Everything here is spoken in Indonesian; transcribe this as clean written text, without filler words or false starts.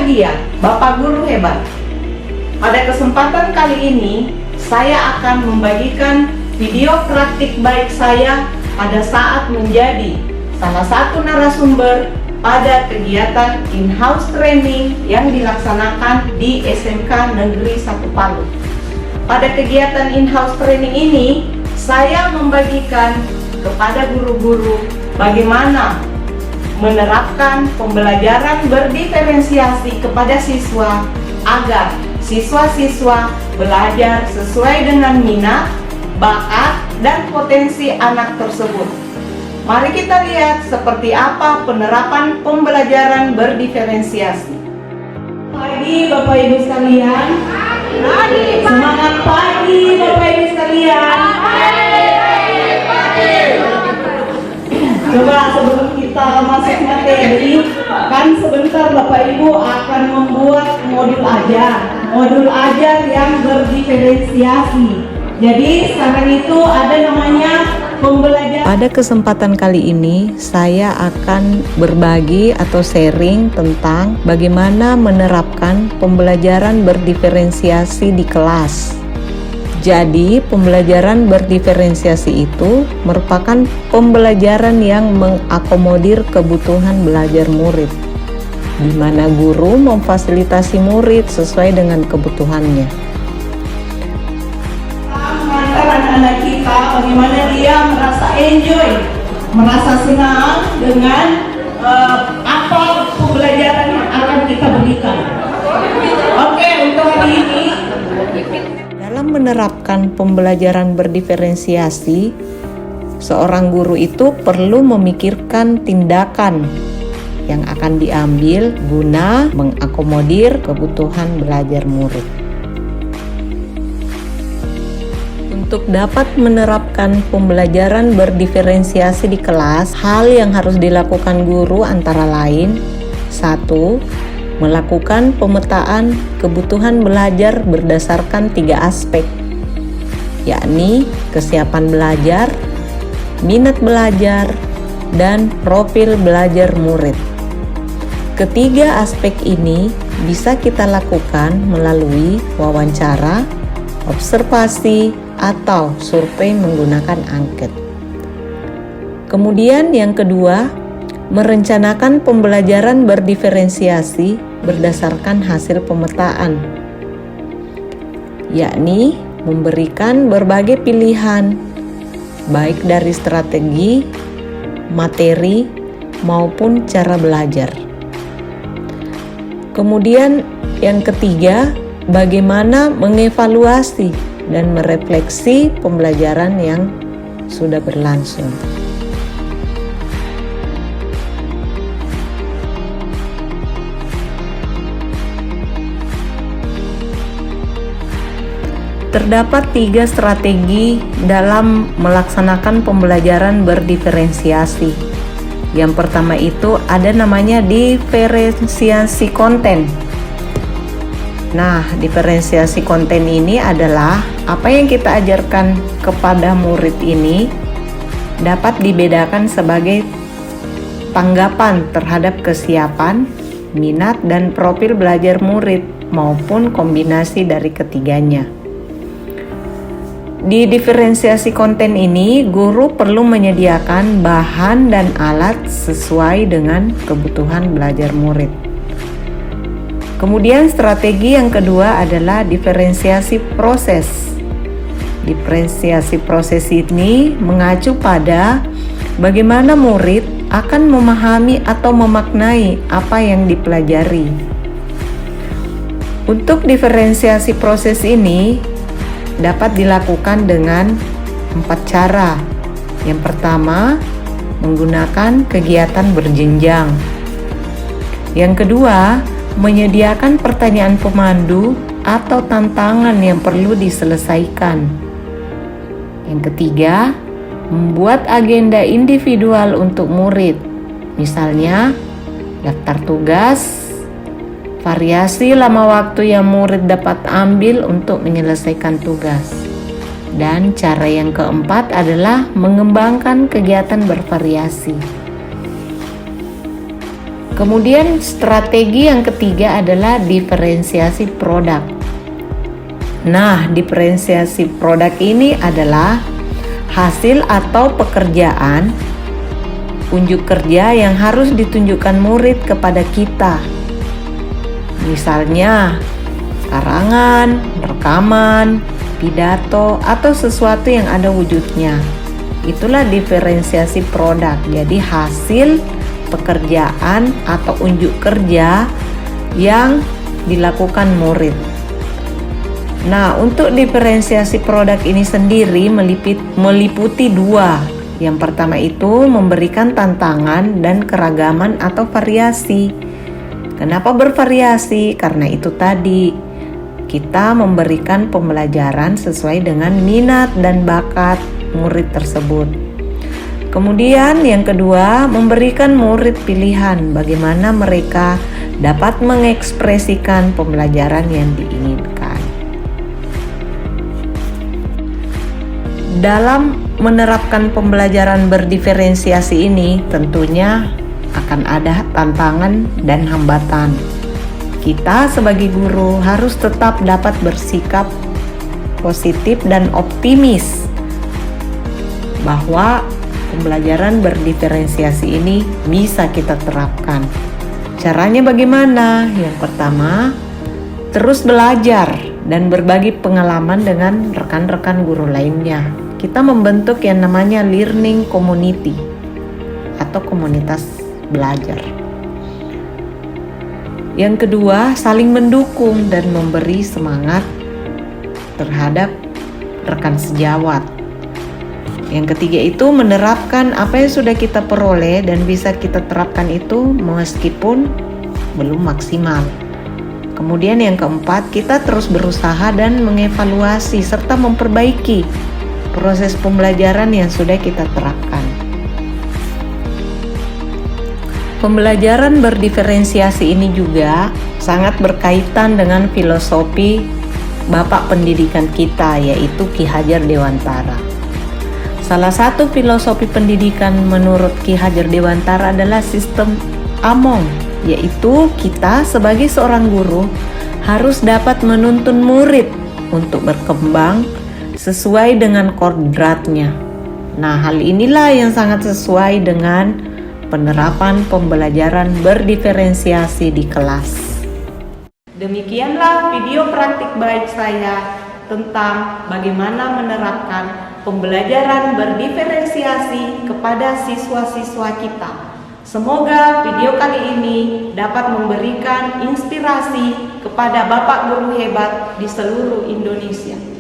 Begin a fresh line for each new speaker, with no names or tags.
bahagia, Bapak Guru hebat. Pada kesempatan kali ini, saya akan membagikan video praktik baik saya pada saat menjadi salah satu narasumber pada kegiatan in-house training yang dilaksanakan di SMK Negeri 1 Palu. Pada kegiatan in-house training ini, saya membagikan kepada guru-guru bagaimana menerapkan pembelajaran berdiferensiasi kepada siswa agar siswa-siswa belajar sesuai dengan minat, bakat, dan potensi anak tersebut. Mari kita lihat seperti apa penerapan pembelajaran berdiferensiasi. Pagi Bapak Ibu sekalian. Semangat pagi Bapak Ibu sekalian. Coba sebelum kita masuk materi, kan sebentar Bapak Ibu akan membuat modul ajar yang berdiferensiasi. Jadi sekarang itu ada namanya pembelajaran.
Pada kesempatan kali ini saya akan berbagi atau sharing tentang bagaimana menerapkan pembelajaran berdiferensiasi di kelas. Jadi, pembelajaran berdiferensiasi itu merupakan pembelajaran yang mengakomodir kebutuhan belajar murid, di mana guru memfasilitasi murid sesuai dengan kebutuhannya.
Mengantar anak-anak kita bagaimana dia merasa enjoy, merasa senang dengan apa pembelajaran yang akan kita berikan. Oke, untuk hari ini
dalam menerapkan pembelajaran berdiferensiasi, seorang guru itu perlu memikirkan tindakan yang akan diambil guna mengakomodir kebutuhan belajar murid. Untuk dapat menerapkan pembelajaran berdiferensiasi di kelas, hal yang harus dilakukan guru antara lain: 1. Melakukan pemetaan kebutuhan belajar berdasarkan 3 aspek, yakni kesiapan belajar, minat belajar, dan profil belajar murid. Ketiga aspek ini bisa kita lakukan melalui wawancara, observasi, atau survei menggunakan angket. Kemudian yang kedua, merencanakan pembelajaran berdiferensiasi berdasarkan hasil pemetaan, yakni memberikan berbagai pilihan, baik dari strategi, materi, maupun cara belajar. Kemudian yang ketiga, bagaimana mengevaluasi dan merefleksi pembelajaran yang sudah berlangsung. Terdapat 3 strategi dalam melaksanakan pembelajaran berdiferensiasi. Yang pertama itu ada namanya diferensiasi konten. Nah, diferensiasi konten ini adalah apa yang kita ajarkan kepada murid ini dapat dibedakan sebagai tanggapan terhadap kesiapan, minat, dan profil belajar murid maupun kombinasi dari ketiganya. Di diferensiasi konten ini, guru perlu menyediakan bahan dan alat sesuai dengan kebutuhan belajar murid. Kemudian strategi yang kedua adalah diferensiasi proses. Diferensiasi proses ini mengacu pada bagaimana murid akan memahami atau memaknai apa yang dipelajari. Untuk diferensiasi proses ini dapat dilakukan dengan 4 cara. Yang pertama, menggunakan kegiatan berjenjang. Yang kedua, menyediakan pertanyaan pemandu atau tantangan yang perlu diselesaikan. Yang ketiga, membuat agenda individual untuk murid. Misalnya, daftar tugas, variasi lama waktu yang murid dapat ambil untuk menyelesaikan tugas. Dan cara yang keempat adalah mengembangkan kegiatan bervariasi. Kemudian strategi yang ketiga adalah diferensiasi produk. Nah, diferensiasi produk ini adalah hasil atau pekerjaan unjuk kerja yang harus ditunjukkan murid kepada kita. Misalnya, karangan, rekaman, pidato, atau sesuatu yang ada wujudnya. Itulah diferensiasi produk. Jadi hasil pekerjaan atau unjuk kerja yang dilakukan murid. Nah, untuk diferensiasi produk ini sendiri meliputi dua. Yang pertama itu memberikan tantangan dan keragaman atau variasi. Kenapa bervariasi? Karena itu tadi, kita memberikan pembelajaran sesuai dengan minat dan bakat murid tersebut. Kemudian yang kedua, memberikan murid pilihan bagaimana mereka dapat mengekspresikan pembelajaran yang diinginkan. Dalam menerapkan pembelajaran berdiferensiasi ini tentunya akan ada tantangan dan hambatan. Kita sebagai guru harus tetap dapat bersikap positif dan optimis bahwa pembelajaran berdiferensiasi ini bisa kita terapkan. Caranya bagaimana? Yang pertama, terus belajar dan berbagi pengalaman dengan rekan-rekan guru lainnya. Kita membentuk yang namanya learning community atau komunitas belajar. Yang kedua, saling mendukung dan memberi semangat terhadap rekan sejawat. Yang ketiga itu menerapkan apa yang sudah kita peroleh dan bisa kita terapkan itu meskipun belum maksimal. Kemudian yang keempat, kita terus berusaha dan mengevaluasi serta memperbaiki proses pembelajaran yang sudah kita terapkan. Pembelajaran berdiferensiasi ini juga sangat berkaitan dengan filosofi Bapak pendidikan kita, yaitu Ki Hajar Dewantara. Salah satu filosofi pendidikan menurut Ki Hajar Dewantara adalah sistem Among, yaitu kita sebagai seorang guru harus dapat menuntun murid untuk berkembang sesuai dengan kodratnya. Nah, hal inilah yang sangat sesuai dengan penerapan pembelajaran berdiferensiasi di kelas. Demikianlah video praktik baik saya tentang bagaimana menerapkan pembelajaran berdiferensiasi kepada siswa-siswa kita. Semoga video kali ini dapat memberikan inspirasi kepada Bapak guru hebat di seluruh Indonesia.